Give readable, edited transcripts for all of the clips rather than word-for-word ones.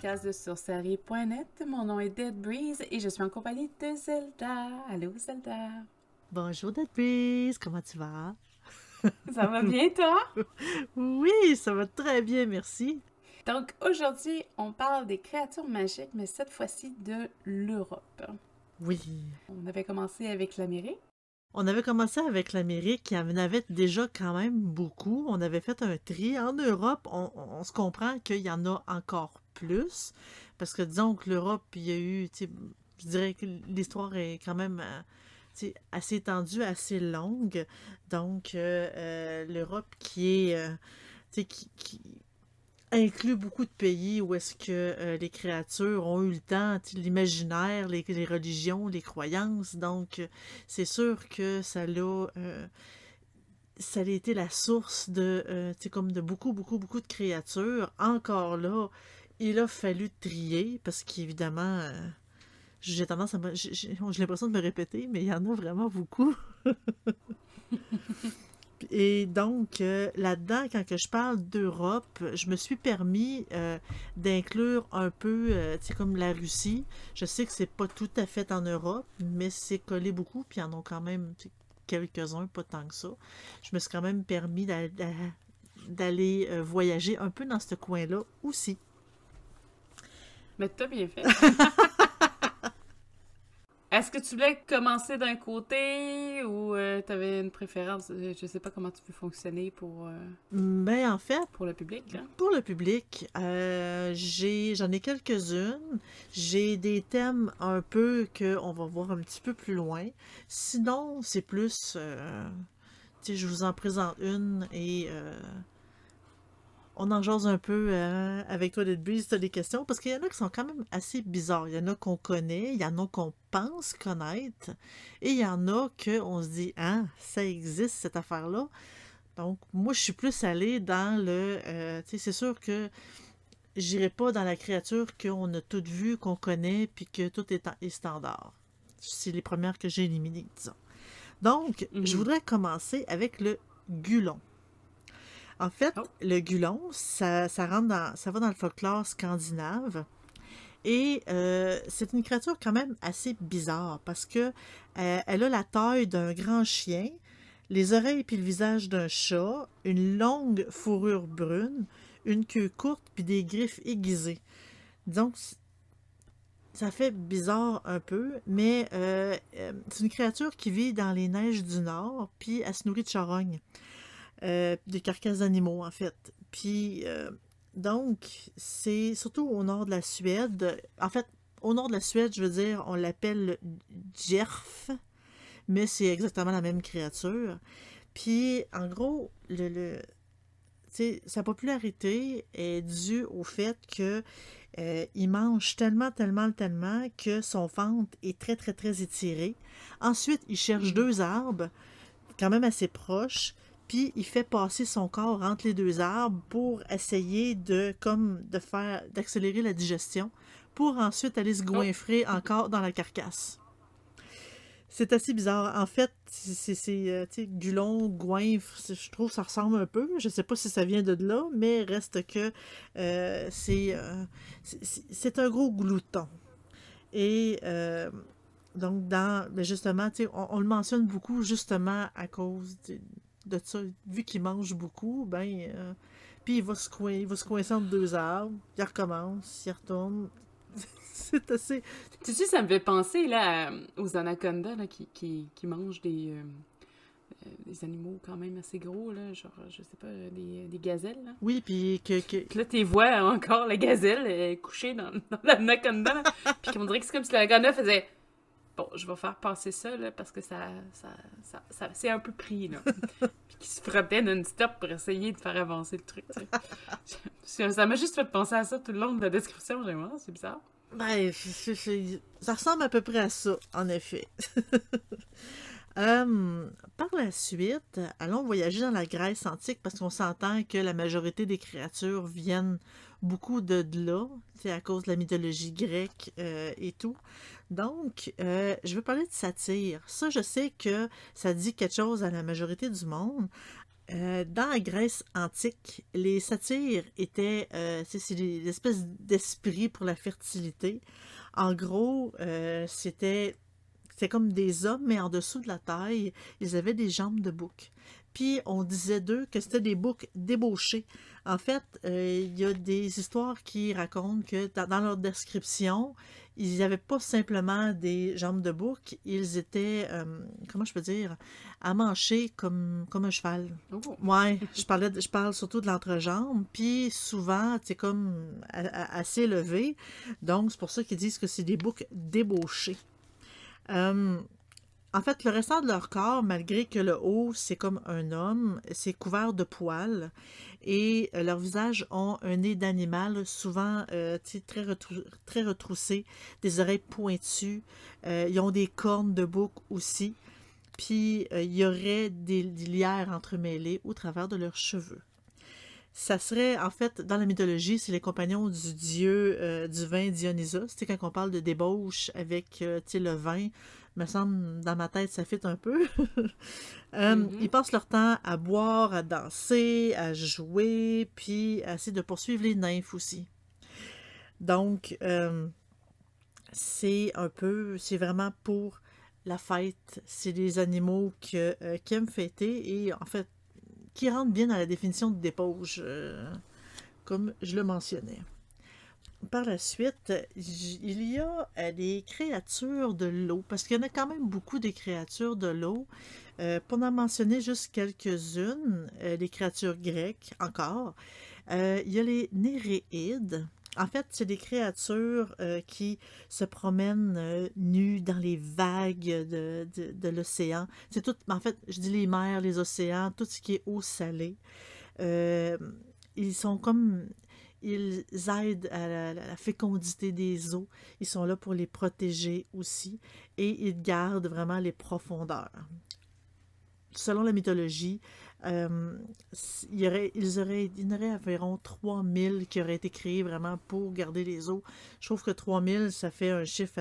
podcast de sursérie.net. Mon nom est Dead Breeze et je suis en compagnie de Zelda. Allô, Zelda. Bonjour Dead Breeze, comment tu vas? Ça va bien, toi? Oui, ça va très bien, merci. Donc, aujourd'hui, on parle des créatures magiques, mais cette fois-ci de l'Europe. Oui. On avait commencé avec l'Amérique. On avait commencé avec l'Amérique, il y en avait déjà quand même beaucoup. On avait fait un tri. En Europe, on se comprend qu'il y en a encore plus. Parce que disons que l'Europe, il y a eu, tu sais, je dirais que l'histoire est quand même tu sais, assez étendue, assez longue. Donc, l'Europe qui est, tu sais, qui inclut beaucoup de pays où est-ce que les créatures ont eu le temps, tu sais, l'imaginaire, les religions, les croyances. Donc, c'est sûr que ça a été la source de, tu sais, comme de beaucoup, beaucoup, beaucoup de créatures. Encore là, il a fallu trier parce qu'évidemment, j'ai tendance à j'ai l'impression de me répéter, mais il y en a vraiment beaucoup. Et donc, là-dedans, quand que je parle d'Europe, je me suis permis d'inclure un peu, tu sais, comme la Russie. Je sais que c'est pas tout à fait en Europe, mais c'est collé beaucoup, puis il y en a quand même tu sais, quelques-uns, pas tant que ça. Je me suis quand même permis d'aller voyager un peu dans ce coin-là aussi. Mais t'as bien fait. Est-ce que tu voulais commencer d'un côté ou t'avais une préférence? Je sais pas comment tu peux fonctionner Mais en fait, pour le public, là. pour le public, j'en ai quelques-unes. J'ai des thèmes un peu qu'on va voir un petit peu plus loin. Sinon, c'est plus, tu sais, je vous en présente une et on en jase un peu avec toi, Dead Breeze, si t'as des questions, parce qu'il y en a qui sont quand même assez bizarres. Il y en a qu'on connaît, il y en a qu'on pense connaître, et il y en a qu'on se dit, ah, ça existe cette affaire-là. Donc, moi, je suis plus allée dans le... tu sais, c'est sûr que j'irai pas dans la créature qu'on a toutes vues, qu'on connaît, puis que tout est standard. C'est les premières que j'ai éliminées, disons. Donc, je Mhm. voudrais commencer avec le gulon. En fait, Oh. le gulon, ça va dans le folklore scandinave. Et c'est une créature quand même assez bizarre parce que elle a la taille d'un grand chien, les oreilles puis le visage d'un chat, une longue fourrure brune, une queue courte puis des griffes aiguisées. Donc, ça fait bizarre un peu, mais c'est une créature qui vit dans les neiges du nord, puis elle se nourrit de charognes, de carcasses d'animaux en fait. Puis donc, c'est surtout au nord de la Suède. En fait, au nord de la Suède, je veux dire, on l'appelle le Djerf, mais c'est exactement la même créature. Puis, en gros, tu sais, sa popularité est due au fait que il mange tellement, tellement, tellement que son ventre est très, très, très étiré. Ensuite, il cherche Mhm. deux arbres, quand même assez proches, puis il fait passer son corps entre les deux arbres pour essayer d'accélérer la digestion, pour ensuite aller se Oh. goinfrer encore dans la carcasse. C'est assez bizarre. En fait, tu sais, Gulon, goinfre, je trouve que ça ressemble un peu. Je sais pas si ça vient de là, mais reste que c'est un gros glouton. Et donc, ben justement, tu sais, on le mentionne beaucoup justement à cause de ça. Vu qu'il mange beaucoup, ben, puis il va se coincer entre deux arbres, il recommence, il retourne. C'est assez... Tu sais, ça me fait penser là, aux anacondas là, qui mangent des animaux quand même assez gros, là, genre, je sais pas, des gazelles. Là. Oui, puis Puis là, tu vois encore la gazelle couchée dans l'anaconda. Là. Puis on dirait que c'est comme si l'anaconda faisait bon, je vais faire passer ça là, parce que ça c'est un peu pris. Là. Puis qui se frottait non-stop pour essayer de faire avancer le truc. Tu sais. Ça m'a juste fait penser à ça tout le long de la description, vraiment, c'est bizarre. ben, ça ressemble à peu près à ça, en effet. Par la suite, allons voyager dans la Grèce antique parce qu'on s'entend que la majorité des créatures viennent beaucoup de là, c'est à cause de la mythologie grecque et tout. Donc, je veux parler de satire. Ça, je sais que ça dit quelque chose à la majorité du monde. Dans la Grèce antique, les satyres étaient c'est des espèces d'esprits pour la fertilité. En gros, c'était comme des hommes, mais en dessous de la taille, ils avaient des jambes de bouc. Puis on disait d'eux que c'était des boucs débauchés. En fait, il y a des histoires qui racontent que dans leur description, ils n'avaient pas simplement des jambes de bouc, ils étaient, comment je peux dire, amanchés comme un cheval. Oh. Ouais, je parle surtout de l'entrejambe, puis souvent, c'est comme assez élevé. Donc, c'est pour ça qu'ils disent que c'est des boucs débauchés. Euh, En fait, le restant de leur corps, malgré que le haut, c'est comme un homme, c'est couvert de poils et leurs visages ont un nez d'animal, souvent tu sais, très retroussé, des oreilles pointues. Ils ont des cornes de bouc aussi. Puis il y aurait des lierres entremêlées au travers de leurs cheveux. Ça serait, en fait, dans la mythologie, c'est les compagnons du dieu du vin Dionysos. Tu sais, quand on parle de débauche avec, tu sais, le vin, me semble, dans ma tête, ça fit un peu. Ils Mhm. passent leur temps à boire, à danser, à jouer, puis à essayer de poursuivre les nymphes aussi. Donc, c'est vraiment pour la fête. C'est des animaux qui aiment fêter et, en fait, qui rentrent bien dans la définition de débauche, comme je le mentionnais. Par la suite, il y a des créatures de l'eau, parce qu'il y en a quand même beaucoup des créatures de l'eau. Pour en mentionner juste quelques-unes, les créatures grecques encore, il y a les Néréides. En fait, c'est des créatures qui se promènent nues dans les vagues de l'océan. C'est tout, en fait, je dis les mers, les océans, tout ce qui est eau salée. Euh, ils sont comme ils aident à la fécondité des eaux. Ils sont là pour les protéger aussi. Et ils gardent vraiment les profondeurs. Selon la mythologie, euh, il y en aurait environ 3000 qui auraient été créés vraiment pour garder les eaux. Je trouve que 3000, ça fait un chiffre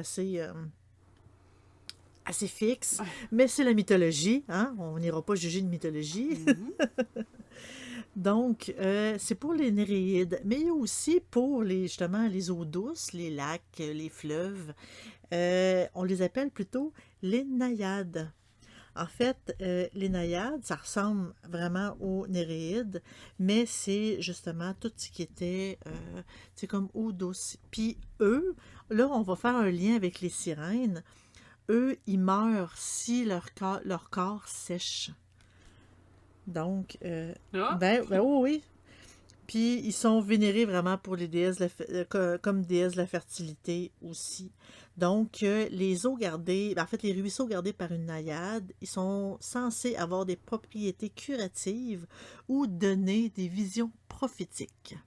assez fixe. Mais c'est la mythologie, hein? On n'ira pas juger une mythologie. Mhm. Donc, c'est pour les Néréides, mais il y a aussi pour justement les eaux douces, les lacs, les fleuves. On les appelle plutôt les naïades. En fait, les naïades, ça ressemble vraiment aux Néréides, mais c'est justement tout ce qui était, c'est comme eau douce. Puis eux, là, on va faire un lien avec les sirènes. Eux, ils meurent si leur corps sèche. Donc, Ah. ben oui, oui. Puis ils sont vénérés vraiment pour les déesses comme déesses de la fertilité aussi. Donc les eaux gardées, en fait les ruisseaux gardés par une naïade, ils sont censés avoir des propriétés curatives ou donner des visions prophétiques.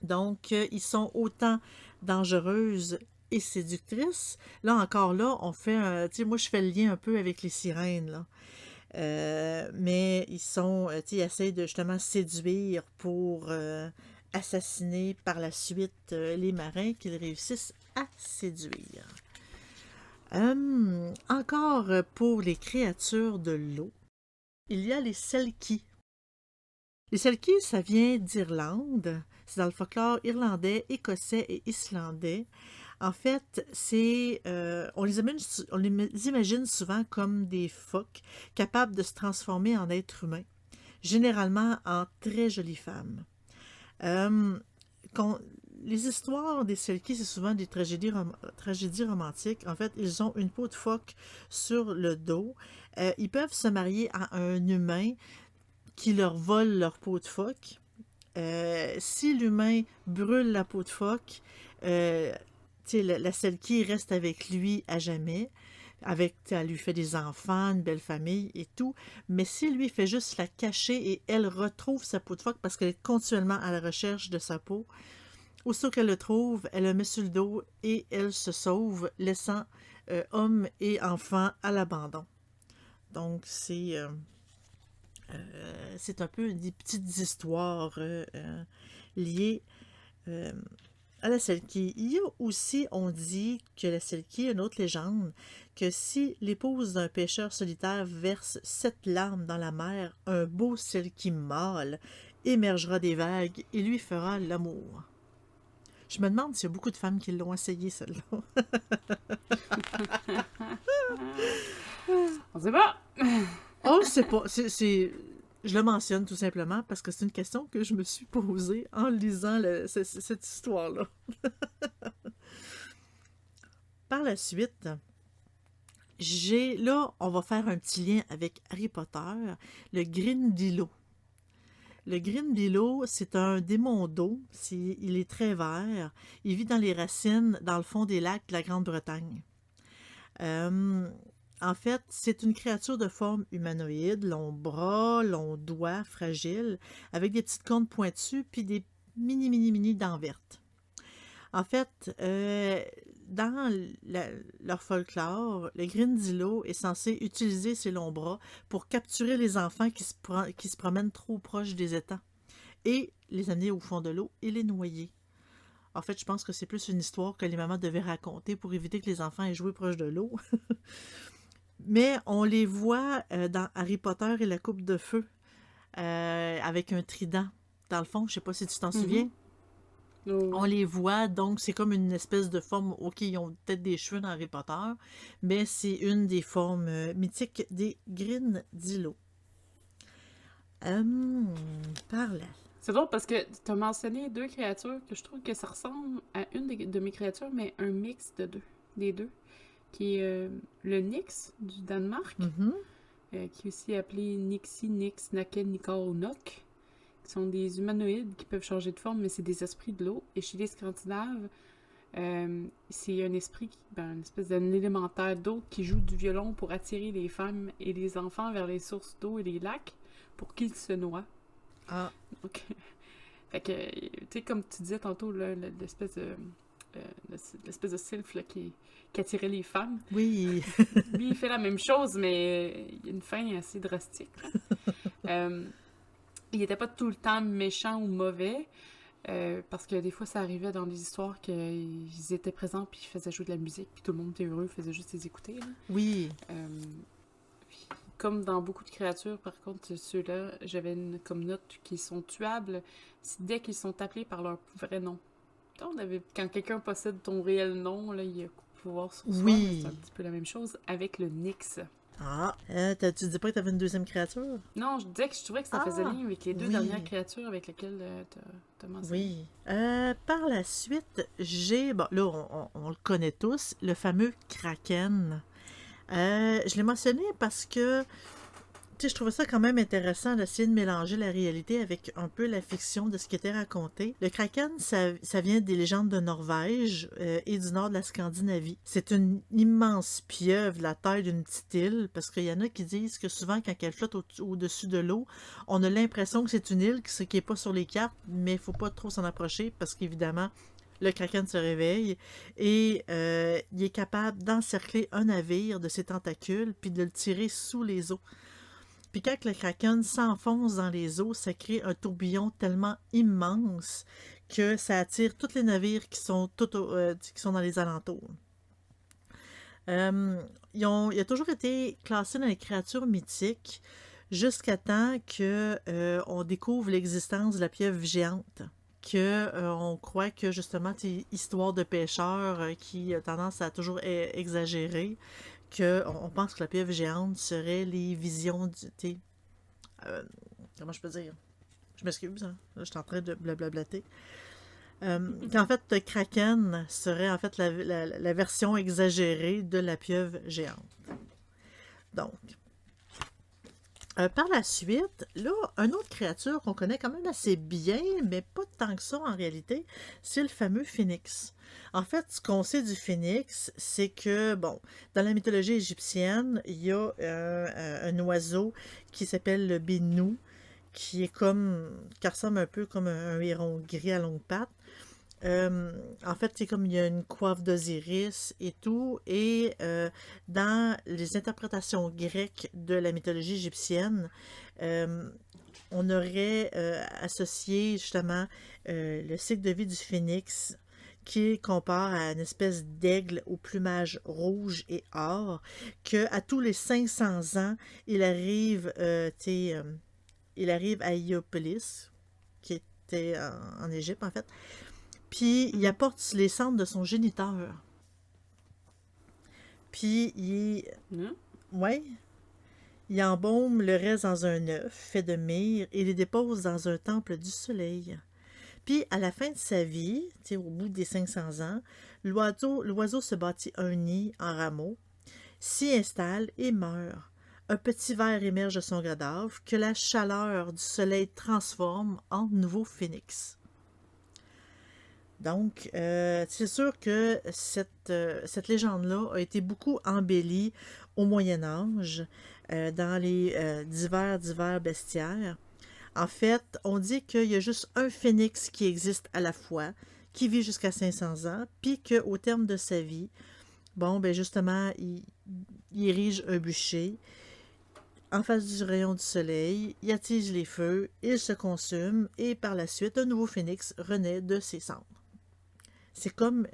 Donc ils sont autant dangereuses et séductrices. Là encore là, on fait tu sais, moi je fais le lien un peu avec les sirènes là. Mais ils sont, tu sais, ils essaient de justement séduire pour assassiner par la suite les marins qu'ils réussissent à séduire. Encore pour les créatures de l'eau, il y a les Selkies. Les Selkies, ça vient d'Irlande. C'est dans le folklore irlandais, écossais et islandais. En fait, on les imagine souvent comme des phoques capables de se transformer en êtres humains, généralement en très jolies femmes. Euh, qu'on- les histoires des Selkies, c'est souvent des tragédies romantiques. En fait, ils ont une peau de phoque sur le dos. Ils peuvent se marier à un humain qui leur vole leur peau de phoque. Si l'humain brûle la peau de phoque, euh, la Selkie reste avec lui à jamais. Elle lui fait des enfants, une belle famille et tout. Mais si lui fait juste la cacher et elle retrouve sa peau de phoque parce qu'elle est continuellement à la recherche de sa peau, aussitôt qu'elle le trouve, elle le met sur le dos et elle se sauve, laissant homme et enfant à l'abandon. Donc c'est un peu des petites histoires liées euh, à la Selkie. Il y a aussi, on dit que la Selkie, une autre légende, que si l'épouse d'un pêcheur solitaire verse 7 larmes dans la mer, un beau Selkie mâle émergera des vagues et lui fera l'amour. Je me demande s'il y a beaucoup de femmes qui l'ont essayé, celle-là. On sait pas! Oh, c'est pas. Je le mentionne tout simplement parce que c'est une question que je me suis posée en lisant cette histoire-là. Par la suite, là, on va faire un petit lien avec Harry Potter, le Grindylow. Le Grindylow, c'est un démon d'eau. Il est très vert. Il vit dans les racines, dans le fond des lacs de la Grande-Bretagne. En fait, c'est une créature de forme humanoïde, longs bras, longs doigts, fragile, avec des petites cornes pointues puis des mini dents vertes. En fait, dans leur folklore, le Grindylow est censé utiliser ses longs bras pour capturer les enfants qui se promènent trop proches des étangs et les amener au fond de l'eau et les noyer. En fait, je pense que c'est plus une histoire que les mamans devaient raconter pour éviter que les enfants aient joué proche de l'eau. Mais on les voit dans Harry Potter et la Coupe de Feu avec un trident. Dans le fond, je sais pas si tu t'en souviens. On les voit, donc c'est comme une espèce de forme. Ok, ils ont peut-être des cheveux dans Harry Potter, mais c'est une des formes mythiques des Grindylow. Par là. C'est drôle parce que tu as mentionné 2 créatures que je trouve que ça ressemble à une de mes créatures, mais un mix des deux, qui est le Nyx du Danemark, qui est aussi appelé Nixie, Nyx, Naken, Nikor ou Nok, qui sont des humanoïdes qui peuvent changer de forme, mais c'est des esprits de l'eau. Et chez les Scandinaves, c'est un esprit, une espèce d'un élémentaire d'eau qui joue du violon pour attirer les femmes et les enfants vers les sources d'eau et les lacs pour qu'ils se noient. Ah. Donc, fait que, tu sais, comme tu disais tantôt, là, l'espèce de sylph là, qui attirait les femmes. Oui. Lui, il fait la même chose, mais il y a une fin assez drastique. Il n'était pas tout le temps méchant ou mauvais, parce que des fois, ça arrivait dans des histoires qu'ils étaient présents, puis ils faisaient jouer de la musique, puis tout le monde était heureux, faisait juste les écouter. Là. Oui. Comme dans beaucoup de créatures, par contre, ceux-là, j'avais comme note qu'ils sont tuables dès qu'ils sont appelés par leur vrai nom. Quand quelqu'un possède ton réel nom, là, il a pouvoir sur soi, mais c'est un petit peu la même chose avec le Nyx. Ah, tu dis pas que tu avais une deuxième créature? Non, je disais que je trouvais que ça faisait lien avec les 2 dernières créatures avec lesquelles tu as mentionné. Oui. Par la suite, bon, là, on le connaît tous, le fameux Kraken. Je l'ai mentionné parce que, tu sais, je trouvais ça quand même intéressant d'essayer de mélanger la réalité avec un peu la fiction de ce qui était raconté. Le Kraken, ça vient des légendes de Norvège et du nord de la Scandinavie. C'est une immense pieuvre de la taille d'une petite île, parce qu'il y en a qui disent que souvent, quand elle flotte au-dessus de l'eau, on a l'impression que c'est une île, ce qui n'est pas sur les cartes, mais il ne faut pas trop s'en approcher, parce qu'évidemment, le Kraken se réveille et il est capable d'encercler un navire de ses tentacules puis de le tirer sous les eaux. Puis quand le Kraken s'enfonce dans les eaux, ça crée un tourbillon tellement immense que ça attire tous les navires qui sont dans les alentours. Il a toujours été classé dans les créatures mythiques jusqu'à temps qu'on découvre l'existence de la pieuvre géante. On croit que justement, c'est histoire de pêcheurs qui a tendance à toujours exagérer, qu'on pense que la pieuvre géante serait les visions du... comment je peux dire? Je m'excuse, hein? Là, je suis en train de blablablater. Qu'en fait, le Kraken serait en fait la version exagérée de la pieuvre géante. Donc... par la suite, là, une autre créature qu'on connaît quand même assez bien, mais pas tant que ça en réalité, c'est le fameux phénix. En fait, ce qu'on sait du phénix, c'est que, bon, dans la mythologie égyptienne, il y a un oiseau qui s'appelle le bénou, qui ressemble un peu comme un héron gris à longues pattes. En fait, c'est comme il y a une coiffe d'Osiris et tout, et dans les interprétations grecques de la mythologie égyptienne, on aurait associé justement le cycle de vie du phénix qui compare à une espèce d'aigle au plumage rouge et or, que à tous les 500 ans, il arrive, il arrive à Hiéropolis, qui était en Égypte en fait, puis il apporte les cendres de son géniteur. Puis ouais, il embaume le reste dans un œuf fait de myrrhe et les dépose dans un temple du soleil. Puis, à la fin de sa vie, au bout des 500 ans, l'oiseau se bâtit un nid en rameau, s'y installe et meurt. Un petit ver émerge de son cadavre que la chaleur du soleil transforme en nouveau phénix. Donc, c'est sûr que cette légende-là a été beaucoup embellie au Moyen Âge, dans les divers bestiaires. En fait, on dit qu'il y a juste un phénix qui existe à la fois, qui vit jusqu'à 500 ans, puis qu'au terme de sa vie, bon, ben justement, il érige un bûcher en face du rayon du soleil, il attise les feux, il se consume, et par la suite, un nouveau phénix renaît de ses cendres. C'est comme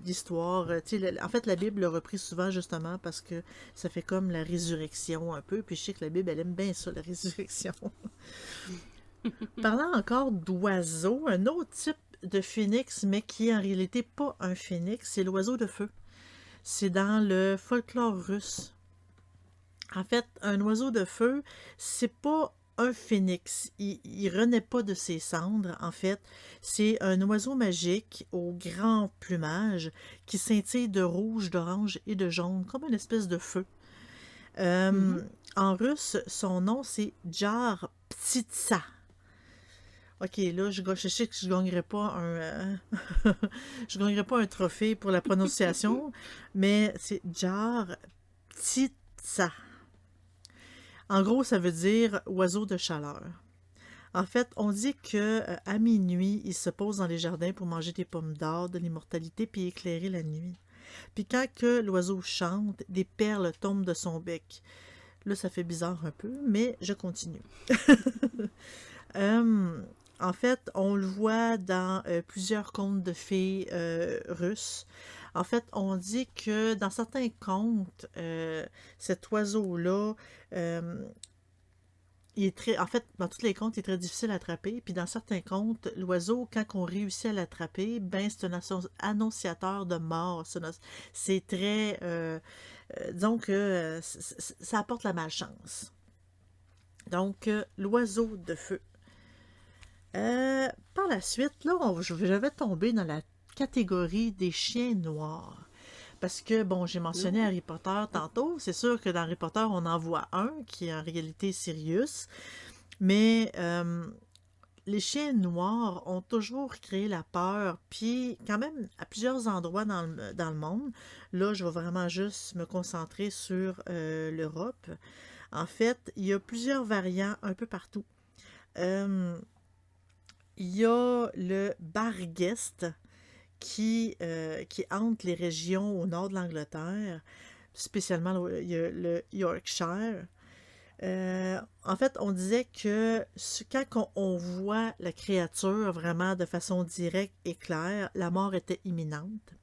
l'histoire, en fait la Bible l'a repris souvent justement parce que ça fait comme la résurrection un peu, puis je sais que la Bible elle aime bien ça, la résurrection. Parlant encore d'oiseaux, un autre type de phénix, mais qui est en réalité pas un phénix, c'est l'oiseau de feu. C'est dans le folklore russe. En fait, un oiseau de feu, c'est pas un phénix. Il renaît pas de ses cendres, en fait. C'est un oiseau magique au grand plumage qui scintille de rouge, d'orange et de jaune, comme une espèce de feu. En russe, son nom, c'est Jar Ptitsa. Ok, là, je sais que je gagnerai pas je gagnerai pas un trophée pour la prononciation, mais c'est Jar Ptitsa. En gros, ça veut dire oiseau de chaleur. En fait, on dit que à minuit, il se pose dans les jardins pour manger des pommes d'or de l'immortalité puis éclairer la nuit. Puis quand que l'oiseau chante, des perles tombent de son bec. Là, ça fait bizarre un peu, mais je continue. En fait, on le voit dans plusieurs contes de fées russes. En fait, on dit que dans certains contes, cet oiseau-là, il est très, en fait, dans tous les contes, il est très difficile à attraper. Puis dans certains contes, l'oiseau, quand on réussit à l'attraper, ben c'est un annonciateur de mort. C'est très, disons que ça apporte la malchance. Donc, l'oiseau de feu. Par la suite, là, je vais tomber dans la catégorie des chiens noirs. Parce que, bon, j'ai mentionné Harry Potter tantôt. C'est sûr que dans Harry Potter, on en voit un qui est en réalité Sirius. Mais les chiens noirs ont toujours créé la peur. Puis, quand même, à plusieurs endroits dans le monde, là, je vais vraiment juste me concentrer sur l'Europe. En fait, il y a plusieurs variants un peu partout. Il y a le Barghest qui hante les régions au nord de l'Angleterre, spécialement il y a le Yorkshire. En fait, on disait que quand on voit la créature vraiment de façon directe et claire, la mort était imminente.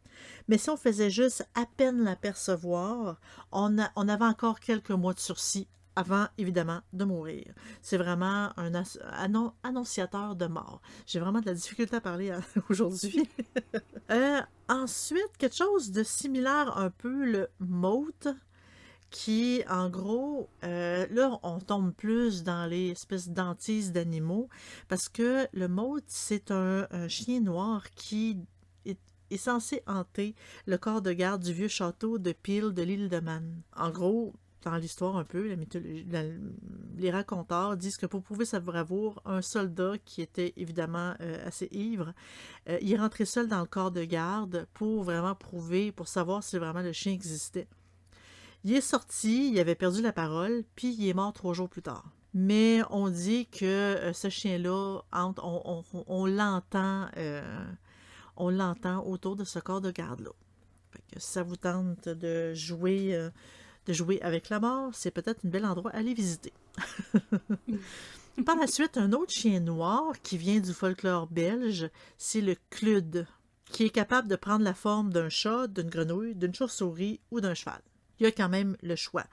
Mais si on faisait juste à peine l'apercevoir, on avait encore quelques mois de sursis avant, évidemment, de mourir. C'est vraiment un annonciateur de mort. J'ai vraiment de la difficulté à parler aujourd'hui. Ensuite, quelque chose de similaire un peu, le mote, qui, en gros, là, on tombe plus dans les espèces d'hantises d'animaux, parce que le mote, c'est un chien noir qui est censé hanter le corps de garde du vieux château de Peel de l'île de Man. En gros, dans l'histoire un peu, la mythologie, les raconteurs disent que pour prouver sa bravoure, un soldat qui était évidemment assez ivre, il est rentré seul dans le corps de garde pour vraiment prouver, pour savoir si vraiment le chien existait. Il est sorti, il avait perdu la parole, puis il est mort 3 jours plus tard. Mais on dit que ce chien-là, on l'entend autour de ce corps de garde-là. Fait que si ça vous tente de jouer avec la mort, c'est peut-être un bel endroit à aller visiter. Par la suite, un autre chien noir qui vient du folklore belge, c'est le Clud. qui est capable de prendre la forme d'un chat, d'une grenouille, d'une chauve-souris ou d'un cheval. Il y a quand même le choix.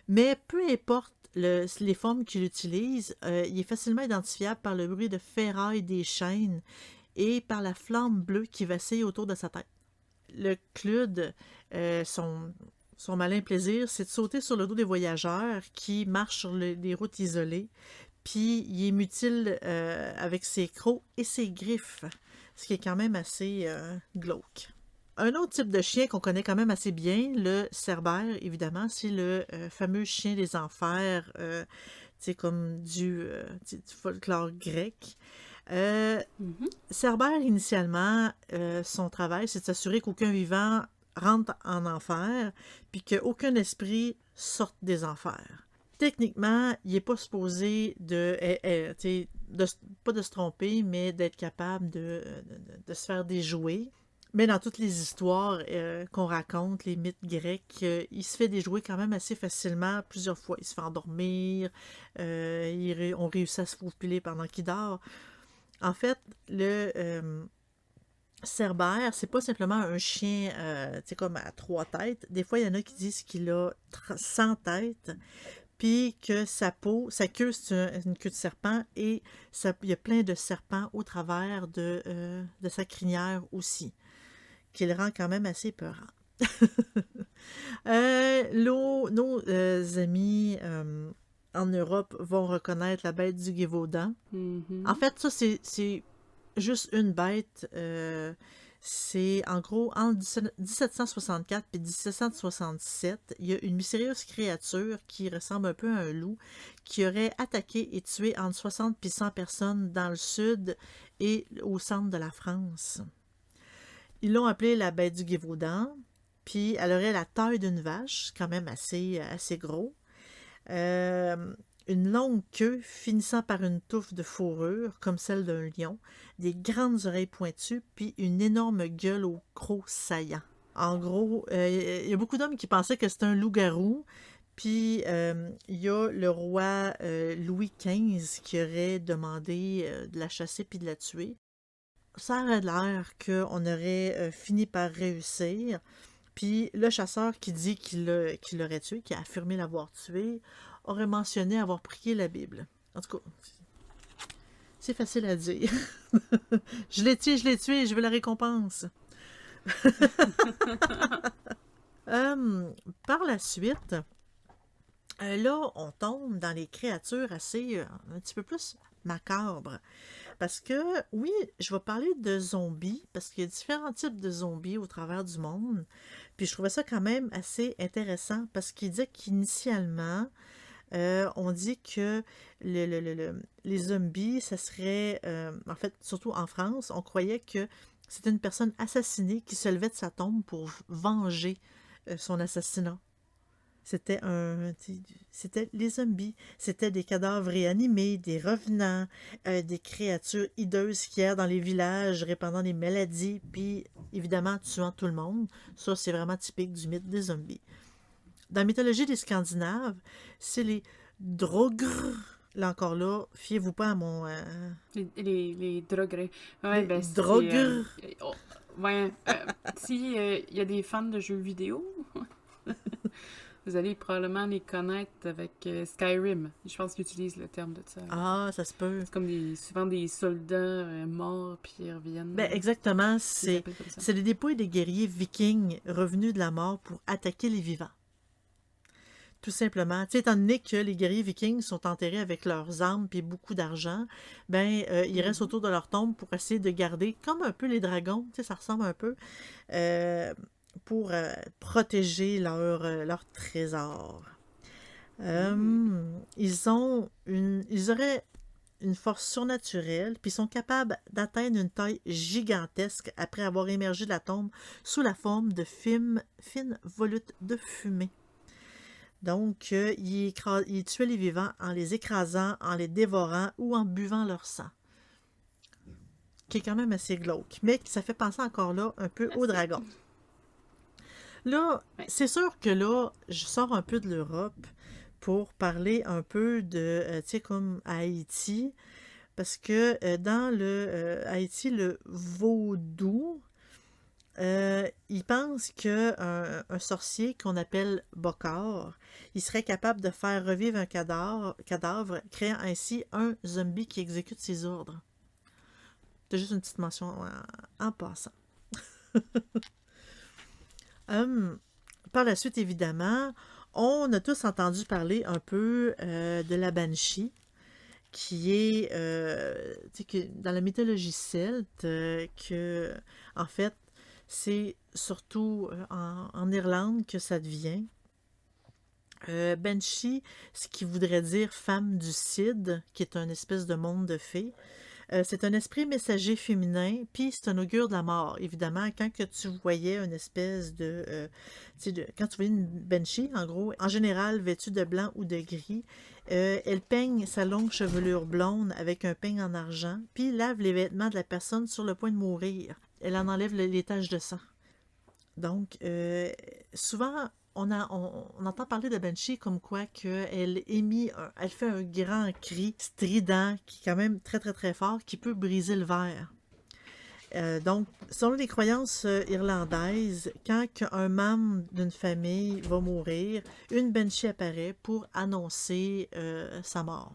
Mais peu importe les formes qu'il utilise, il est facilement identifiable par le bruit de ferraille des chaînes et par la flamme bleue qui vacille autour de sa tête. Le Clud, son malin plaisir, c'est de sauter sur le dos des voyageurs qui marchent sur des routes isolées, puis il est mutile avec ses crocs et ses griffes, ce qui est quand même assez glauque. Un autre type de chien qu'on connaît quand même assez bien, le cerbère, évidemment, c'est le fameux chien des enfers, comme du folklore grec. Cerbère, initialement, son travail, c'est de s'assurer qu'aucun vivant rentre en enfer, puis qu'aucun esprit sorte des enfers. Techniquement, il n'est pas supposé pas de se tromper, mais d'être capable de se faire déjouer. Mais dans toutes les histoires qu'on raconte, les mythes grecs, il se fait déjouer quand même assez facilement, plusieurs fois. Il se fait endormir, on réussit à se faufiler pendant qu'il dort. En fait, le cerbère, c'est pas simplement un chien comme à 3 têtes. Des fois, il y en a qui disent qu'il a 100 têtes, puis que sa queue, c'est une queue de serpent, et il y a plein de serpents au travers de sa crinière aussi, qui le rend quand même assez peurant. Nos amis en Europe vont reconnaître la bête du Gévaudan. En fait, ça, c'est juste une bête. C'est en gros entre 1764 et 1767, il y a une mystérieuse créature qui ressemble un peu à un loup qui aurait attaqué et tué entre 60 et 100 personnes dans le sud et au centre de la France. Ils l'ont appelée la bête du Gévaudan, puis elle aurait la taille d'une vache, quand même assez gros. Une longue queue finissant par une touffe de fourrure, comme celle d'un lion, des grandes oreilles pointues, puis une énorme gueule aux crocs saillants. En gros, il y a beaucoup d'hommes qui pensaient que c'était un loup-garou, puis il y a le roi Louis XV qui aurait demandé de la chasser puis de la tuer. Ça aurait l'air qu'on aurait fini par réussir, puis le chasseur qui dit qu'il l'aurait tué, qui a affirmé l'avoir tué, aurait mentionné avoir prié la Bible. En tout cas, c'est facile à dire. Je l'ai tué, je veux la récompense. Par la suite, là, on tombe dans les créatures assez, un petit peu plus macabres. Parce que, oui, je vais parler de zombies, parce qu'il y a différents types de zombies au travers du monde. Puis je trouvais ça quand même assez intéressant, parce qu'il dit qu'initialement, on dit que les zombies, ça serait, en fait, surtout en France, on croyait que c'était une personne assassinée qui se levait de sa tombe pour venger son assassinat. C'était les zombies. C'était des cadavres réanimés, des revenants, des créatures hideuses qui errent dans les villages, répandant des maladies, puis évidemment tuant tout le monde. Ça, c'est vraiment typique du mythe des zombies. Dans la mythologie des Scandinaves, c'est les Drogr. Là encore là, fiez-vous pas à mon... Les Drogr. Ouais, les ben Drogr. Si il y a des fans de jeux vidéo, vous allez probablement les connaître avec Skyrim. Je pense qu'ils utilisent le terme de ça. Ah, ça se peut. C'est comme souvent des soldats morts puis ils reviennent. Ben, exactement. C'est les dépouilles des guerriers vikings revenus de la mort pour attaquer les vivants. Tout simplement. Tu sais, étant donné que les guerriers vikings sont enterrés avec leurs armes et beaucoup d'argent, ben, ils restent autour de leur tombe pour essayer de garder, comme un peu les dragons, tu sais, ça ressemble un peu, pour protéger leur trésor. Ils auraient une force surnaturelle, puis ils sont capables d'atteindre une taille gigantesque après avoir émergé de la tombe sous la forme de fines volutes de fumée. Donc, ils tuaient les vivants en les écrasant, en les dévorant ou en buvant leur sang. Qui est quand même assez glauque, mais ça fait penser encore là un peu aux dragons. Là, c'est sûr que là, je sors un peu de l'Europe pour parler un peu de, tu sais, comme à Haïti, parce que dans Haïti, le vaudou, Il pense qu'un sorcier qu'on appelle Bokar, il serait capable de faire revivre un cadavre, créant ainsi un zombie qui exécute ses ordres. C'est juste une petite mention en passant. Hum, Par la suite, évidemment, on a tous entendu parler un peu de la Banshee, qui est dans la mythologie celte, que en fait, c'est surtout en Irlande que ça devient. Banshee, ce qui voudrait dire femme du Cid, qui est une espèce de monde de fées. C'est un esprit messager féminin, puis c'est un augure de la mort. Évidemment, quand que tu voyais une espèce quand tu voyais une banshee, en gros, en général vêtue de blanc ou de gris, elle peigne sa longue chevelure blonde avec un peigne en argent, puis lave les vêtements de la personne sur le point de mourir. Elle en enlève les taches de sang. Donc, souvent, on entend parler de Banshee comme quoi qu'elle elle fait un grand cri strident qui est quand même très très très fort, qui peut briser le verre. Donc, selon les croyances irlandaises, quand un membre d'une famille va mourir, une Banshee apparaît pour annoncer sa mort.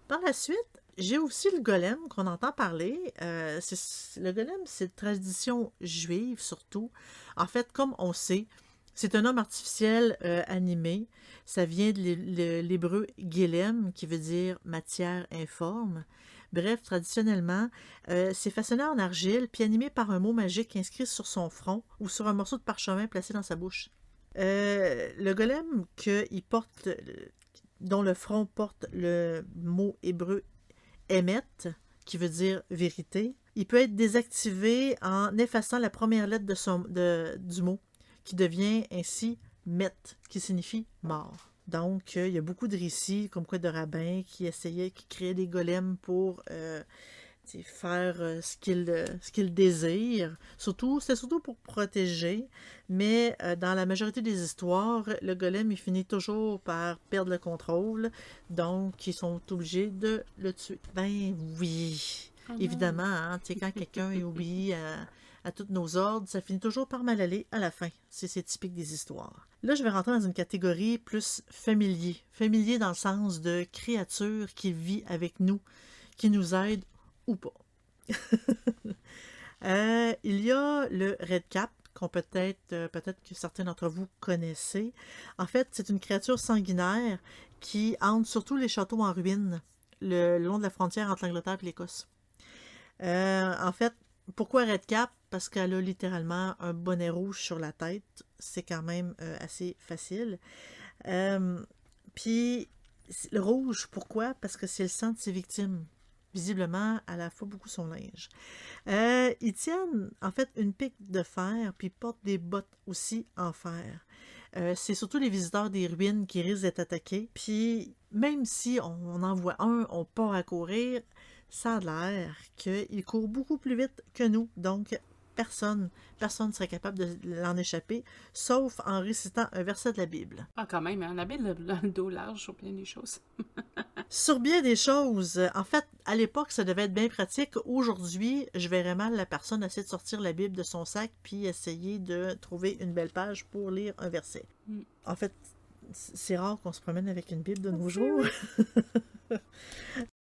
Par la suite, j'ai aussi le golem qu'on entend parler. Le golem, c'est une tradition juive surtout. En fait, comme on sait, c'est un homme artificiel animé. Ça vient de l'hébreu Guélem, qui veut dire matière informe. Bref, traditionnellement, c'est façonné en argile, puis animé par un mot magique inscrit sur son front ou sur un morceau de parchemin placé dans sa bouche. Le golem dont le front porte le mot hébreu Emet, qui veut dire vérité, il peut être désactivé en effaçant la première lettre du mot, qui devient ainsi Met, qui signifie mort. Donc, il y a beaucoup de récits, comme quoi de rabbins qui créaient des golems pour faire ce qu'ils désirent. C'est surtout pour protéger, mais dans la majorité des histoires, le golem, il finit toujours par perdre le contrôle, donc ils sont obligés de le tuer. Ben oui, évidemment, hein, quand quelqu'un est obéi à tous nos ordres, ça finit toujours par mal aller à la fin. C'est typique des histoires. Là, je vais rentrer dans une catégorie plus familier. Familier dans le sens de créature qui vit avec nous, qui nous aide ou pas. Il y a le Red Cap, qu'on peut-être que certains d'entre vous connaissez. En fait, c'est une créature sanguinaire qui hante surtout les châteaux en ruine, le long de la frontière entre l'Angleterre et l'Écosse. En fait, pourquoi Red Cap? Parce qu'elle a littéralement un bonnet rouge sur la tête. C'est quand même assez facile. Puis, le rouge, pourquoi? Parce que c'est le sang de ses victimes. Visiblement, elle a fait beaucoup son linge. Ils tiennent, en fait, une pique de fer, puis ils portent des bottes aussi en fer. C'est surtout les visiteurs des ruines qui risquent d'être attaqués. Puis, même si on en voit un, on part à courir, ça a l'air qu'il court beaucoup plus vite que nous. Donc, personne ne serait capable de l'en échapper, sauf en récitant un verset de la Bible. Ah, quand même, hein, on habite le dos large sur bien des choses. Sur bien des choses, en fait, à l'époque, ça devait être bien pratique. Aujourd'hui, je verrais mal la personne essayer de sortir la Bible de son sac puis essayer de trouver une belle page pour lire un verset. En fait, c'est rare qu'on se promène avec une Bible de nos jours.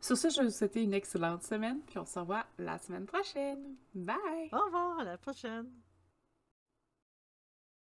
Sur ce, je vais vous souhaiter une excellente semaine, puis on se revoit la semaine prochaine. Bye! Au revoir, à la prochaine!